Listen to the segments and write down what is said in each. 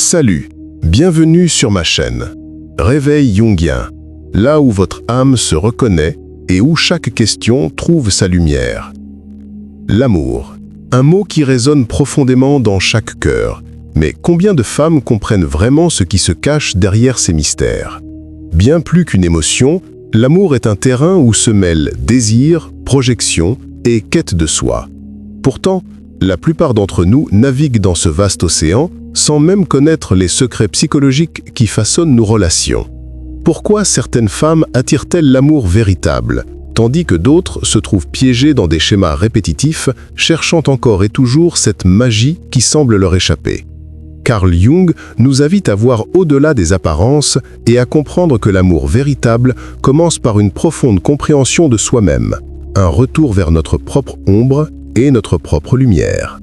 Salut, bienvenue sur ma chaîne. Réveil jungien, là où votre âme se reconnaît et où chaque question trouve sa lumière. L'amour, un mot qui résonne profondément dans chaque cœur. Mais combien de femmes comprennent vraiment ce qui se cache derrière ces mystères? Bien plus qu'une émotion, l'amour est un terrain où se mêlent désir, projection et quête de soi. Pourtant, la plupart d'entre nous naviguent dans ce vaste océan sans même connaître les secrets psychologiques qui façonnent nos relations. Pourquoi certaines femmes attirent-elles l'amour véritable, tandis que d'autres se trouvent piégées dans des schémas répétitifs, cherchant encore et toujours cette magie qui semble leur échapper? Carl Jung nous invite à voir au-delà des apparences et à comprendre que l'amour véritable commence par une profonde compréhension de soi-même, un retour vers notre propre ombre et notre propre lumière.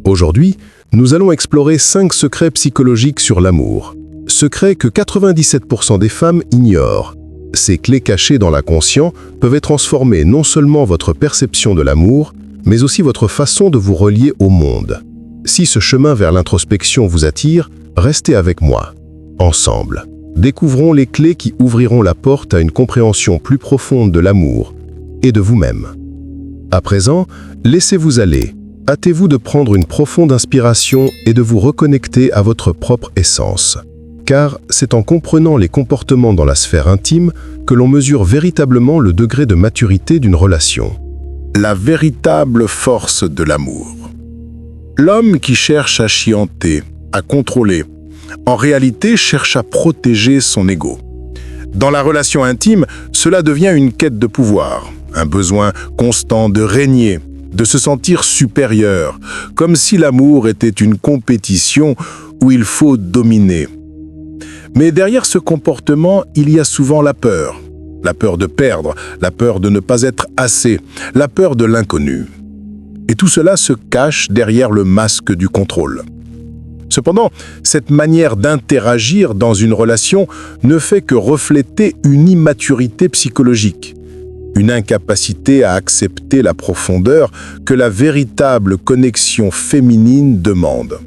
Aujourd'hui, nous allons explorer 5 secrets psychologiques sur l'amour. Secrets que 97% des femmes ignorent. Ces clés cachées dans l'inconscient peuvent transformer non seulement votre perception de l'amour, mais aussi votre façon de vous relier au monde. Si ce chemin vers l'introspection vous attire, restez avec moi. Ensemble, découvrons les clés qui ouvriront la porte à une compréhension plus profonde de l'amour et de vous-même. À présent, laissez-vous aller. Hâtez-vous de prendre une profonde inspiration et de vous reconnecter à votre propre essence. Car c'est en comprenant les comportements dans la sphère intime que l'on mesure véritablement le degré de maturité d'une relation. La véritable force de l'amour. L'homme qui cherche à chianter, à contrôler, en réalité cherche à protéger son ego. Dans la relation intime, cela devient une quête de pouvoir, un besoin constant de régner, de se sentir supérieur, comme si l'amour était une compétition où il faut dominer. Mais derrière ce comportement, il y a souvent la peur de perdre, la peur de ne pas être assez, la peur de l'inconnu. Et tout cela se cache derrière le masque du contrôle. Cependant, cette manière d'interagir dans une relation ne fait que refléter une immaturité psychologique, une incapacité à accepter la profondeur que la véritable connexion féminine demande.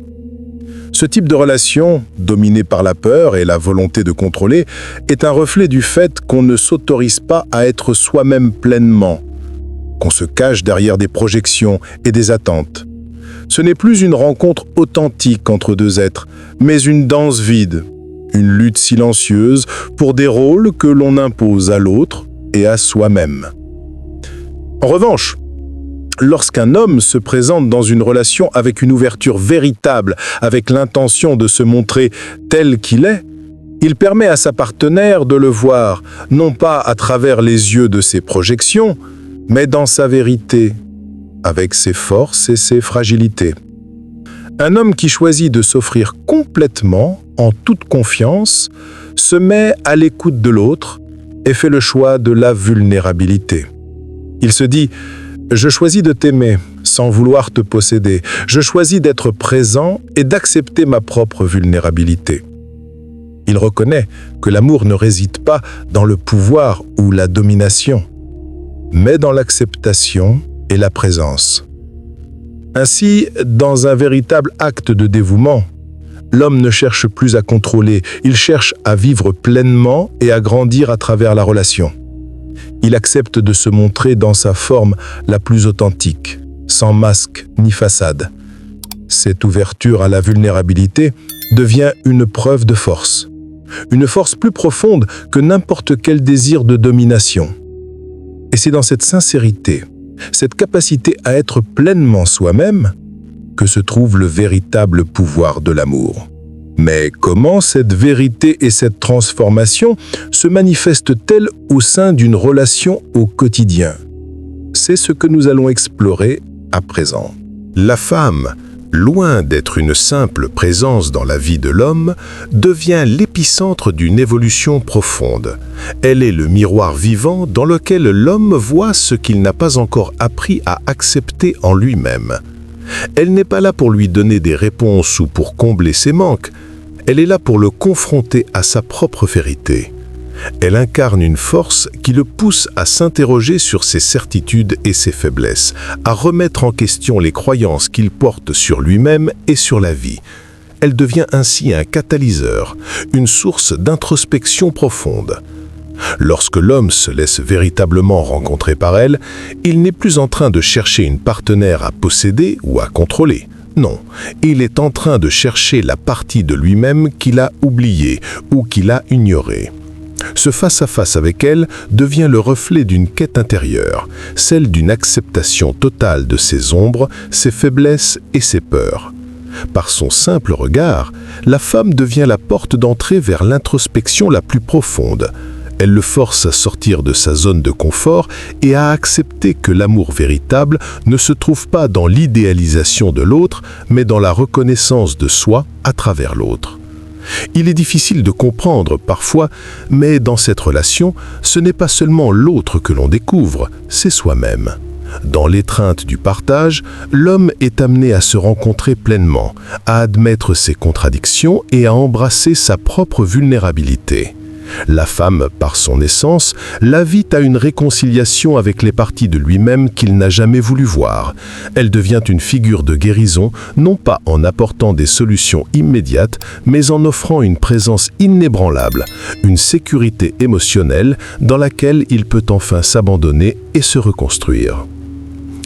Ce type de relation, dominée par la peur et la volonté de contrôler, est un reflet du fait qu'on ne s'autorise pas à être soi-même pleinement, qu'on se cache derrière des projections et des attentes. Ce n'est plus une rencontre authentique entre deux êtres, mais une danse vide, une lutte silencieuse pour des rôles que l'on impose à l'autre et à soi-même. En revanche, lorsqu'un homme se présente dans une relation avec une ouverture véritable, avec l'intention de se montrer tel qu'il est, il permet à sa partenaire de le voir, non pas à travers les yeux de ses projections, mais dans sa vérité, avec ses forces et ses fragilités. Un homme qui choisit de s'offrir complètement, en toute confiance, se met à l'écoute de l'autre et fait le choix de la vulnérabilité. Il se dit « Je choisis de t'aimer sans vouloir te posséder. Je choisis d'être présent et d'accepter ma propre vulnérabilité. » Il reconnaît que l'amour ne réside pas dans le pouvoir ou la domination, mais dans l'acceptation et la présence. Ainsi, dans un véritable acte de dévouement, l'homme ne cherche plus à contrôler, il cherche à vivre pleinement et à grandir à travers la relation. Il accepte de se montrer dans sa forme la plus authentique, sans masque ni façade. Cette ouverture à la vulnérabilité devient une preuve de force. Une force plus profonde que n'importe quel désir de domination. Et c'est dans cette sincérité, cette capacité à être pleinement soi-même, que se trouve le véritable pouvoir de l'amour. Mais comment cette vérité et cette transformation se manifestent-elles au sein d'une relation au quotidien? C'est ce que nous allons explorer à présent. La femme, loin d'être une simple présence dans la vie de l'homme, devient l'épicentre d'une évolution profonde. Elle est le miroir vivant dans lequel l'homme voit ce qu'il n'a pas encore appris à accepter en lui-même. Elle n'est pas là pour lui donner des réponses ou pour combler ses manques. Elle est là pour le confronter à sa propre vérité. Elle incarne une force qui le pousse à s'interroger sur ses certitudes et ses faiblesses, à remettre en question les croyances qu'il porte sur lui-même et sur la vie. Elle devient ainsi un catalyseur, une source d'introspection profonde. Lorsque l'homme se laisse véritablement rencontrer par elle, il n'est plus en train de chercher une partenaire à posséder ou à contrôler. Non, il est en train de chercher la partie de lui-même qu'il a oubliée ou qu'il a ignorée. Ce face-à-face avec elle devient le reflet d'une quête intérieure, celle d'une acceptation totale de ses ombres, ses faiblesses et ses peurs. Par son simple regard, la femme devient la porte d'entrée vers l'introspection la plus profonde. Elle le force à sortir de sa zone de confort et à accepter que l'amour véritable ne se trouve pas dans l'idéalisation de l'autre, mais dans la reconnaissance de soi à travers l'autre. Il est difficile de comprendre parfois, mais dans cette relation, ce n'est pas seulement l'autre que l'on découvre, c'est soi-même. Dans l'étreinte du partage, l'homme est amené à se rencontrer pleinement, à admettre ses contradictions et à embrasser sa propre vulnérabilité. La femme, par son essence, l'invite à une réconciliation avec les parties de lui-même qu'il n'a jamais voulu voir. Elle devient une figure de guérison, non pas en apportant des solutions immédiates, mais en offrant une présence inébranlable, une sécurité émotionnelle dans laquelle il peut enfin s'abandonner et se reconstruire.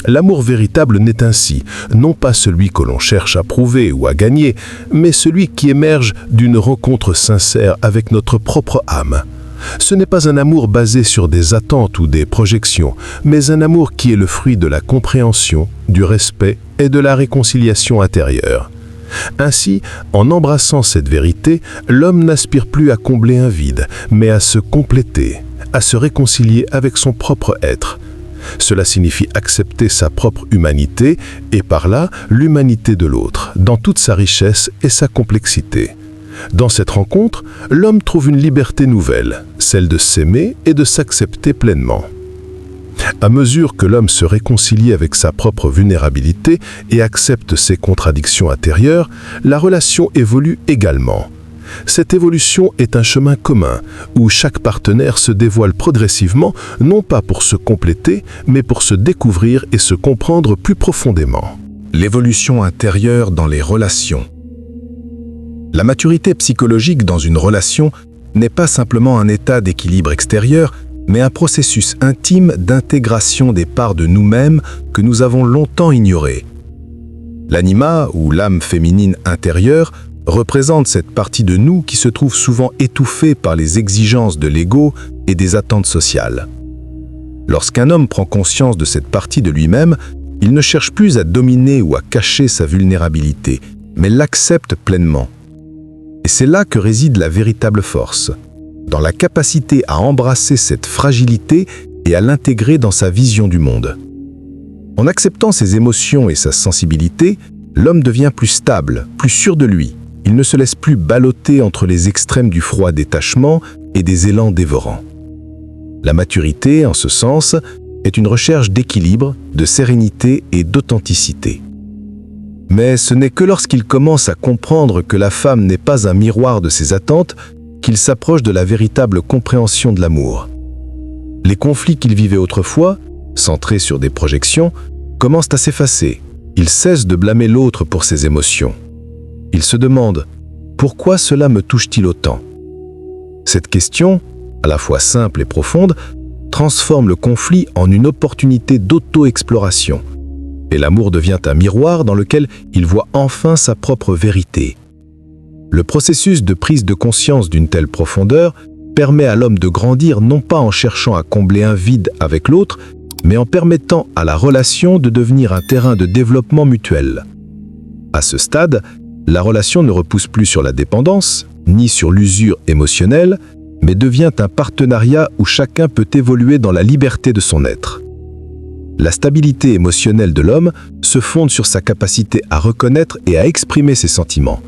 L'amour véritable n'est ainsi, non pas celui que l'on cherche à prouver ou à gagner, mais celui qui émerge d'une rencontre sincère avec notre propre âme. Ce n'est pas un amour basé sur des attentes ou des projections, mais un amour qui est le fruit de la compréhension, du respect et de la réconciliation intérieure. Ainsi, en embrassant cette vérité, l'homme n'aspire plus à combler un vide, mais à se compléter, à se réconcilier avec son propre être. Cela signifie accepter sa propre humanité et par là l'humanité de l'autre, dans toute sa richesse et sa complexité. Dans cette rencontre, l'homme trouve une liberté nouvelle, celle de s'aimer et de s'accepter pleinement. À mesure que l'homme se réconcilie avec sa propre vulnérabilité et accepte ses contradictions intérieures, la relation évolue également. Cette évolution est un chemin commun, où chaque partenaire se dévoile progressivement, non pas pour se compléter, mais pour se découvrir et se comprendre plus profondément. L'évolution intérieure dans les relations. La maturité psychologique dans une relation n'est pas simplement un état d'équilibre extérieur, mais un processus intime d'intégration des parts de nous-mêmes que nous avons longtemps ignorées. L'anima, ou l'âme féminine intérieure, représente cette partie de nous qui se trouve souvent étouffée par les exigences de l'ego et des attentes sociales. Lorsqu'un homme prend conscience de cette partie de lui-même, il ne cherche plus à dominer ou à cacher sa vulnérabilité, mais l'accepte pleinement. Et c'est là que réside la véritable force, dans la capacité à embrasser cette fragilité et à l'intégrer dans sa vision du monde. En acceptant ses émotions et sa sensibilité, l'homme devient plus stable, plus sûr de lui. Il ne se laisse plus balloter entre les extrêmes du froid détachement et des élans dévorants. La maturité, en ce sens, est une recherche d'équilibre, de sérénité et d'authenticité. Mais ce n'est que lorsqu'il commence à comprendre que la femme n'est pas un miroir de ses attentes qu'il s'approche de la véritable compréhension de l'amour. Les conflits qu'il vivait autrefois, centrés sur des projections, commencent à s'effacer. Il cesse de blâmer l'autre pour ses émotions. Il se demande « Pourquoi cela me touche-t-il autant ?» Cette question, à la fois simple et profonde, transforme le conflit en une opportunité d'auto-exploration. Et l'amour devient un miroir dans lequel il voit enfin sa propre vérité. Le processus de prise de conscience d'une telle profondeur permet à l'homme de grandir non pas en cherchant à combler un vide avec l'autre, mais en permettant à la relation de devenir un terrain de développement mutuel. À ce stade, la relation ne repousse plus sur la dépendance, ni sur l'usure émotionnelle, mais devient un partenariat où chacun peut évoluer dans la liberté de son être. La stabilité émotionnelle de l'homme se fonde sur sa capacité à reconnaître et à exprimer ses sentiments,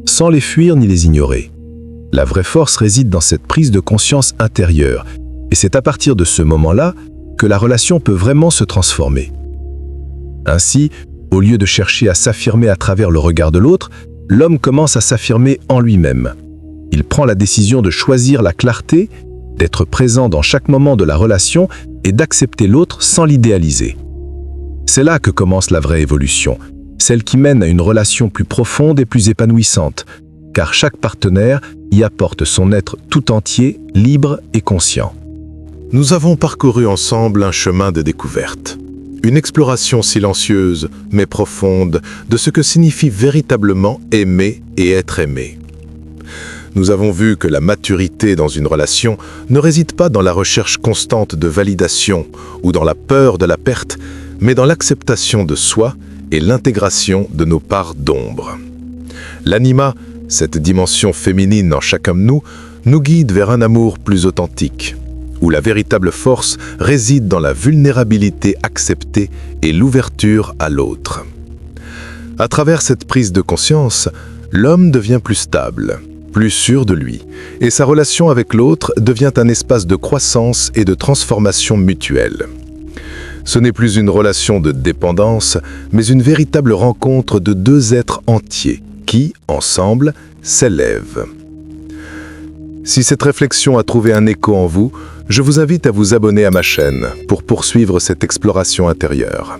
sans les fuir ni les ignorer. La vraie force réside dans cette prise de conscience intérieure, et c'est à partir de ce moment-là que la relation peut vraiment se transformer. Ainsi, au lieu de chercher à s'affirmer à travers le regard de l'autre, l'homme commence à s'affirmer en lui-même. Il prend la décision de choisir la clarté, d'être présent dans chaque moment de la relation et d'accepter l'autre sans l'idéaliser. C'est là que commence la vraie évolution. celle qui mène à une relation plus profonde et plus épanouissante, car chaque partenaire y apporte son être tout entier, libre et conscient. Nous avons parcouru ensemble un chemin de découverte. Une exploration silencieuse, mais profonde, de ce que signifie véritablement aimer et être aimé. Nous avons vu que la maturité dans une relation ne réside pas dans la recherche constante de validation ou dans la peur de la perte, mais dans l'acceptation de soi et l'intégration de nos parts d'ombre. L'anima, cette dimension féminine en chacun de nous, nous guide vers un amour plus authentique, où la véritable force réside dans la vulnérabilité acceptée et l'ouverture à l'autre. À travers cette prise de conscience, l'homme devient plus stable, plus sûr de lui, et sa relation avec l'autre devient un espace de croissance et de transformation mutuelle. Ce n'est plus une relation de dépendance, mais une véritable rencontre de deux êtres entiers qui, ensemble, s'élèvent. Si cette réflexion a trouvé un écho en vous, je vous invite à vous abonner à ma chaîne pour poursuivre cette exploration intérieure.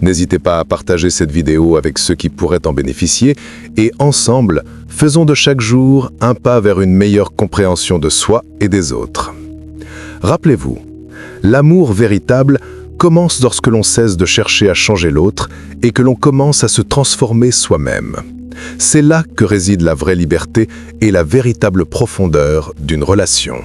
N'hésitez pas à partager cette vidéo avec ceux qui pourraient en bénéficier et ensemble, faisons de chaque jour un pas vers une meilleure compréhension de soi et des autres. Rappelez-vous, l'amour véritable commence lorsque l'on cesse de chercher à changer l'autre et que l'on commence à se transformer soi-même. C'est là que réside la vraie liberté et la véritable profondeur d'une relation.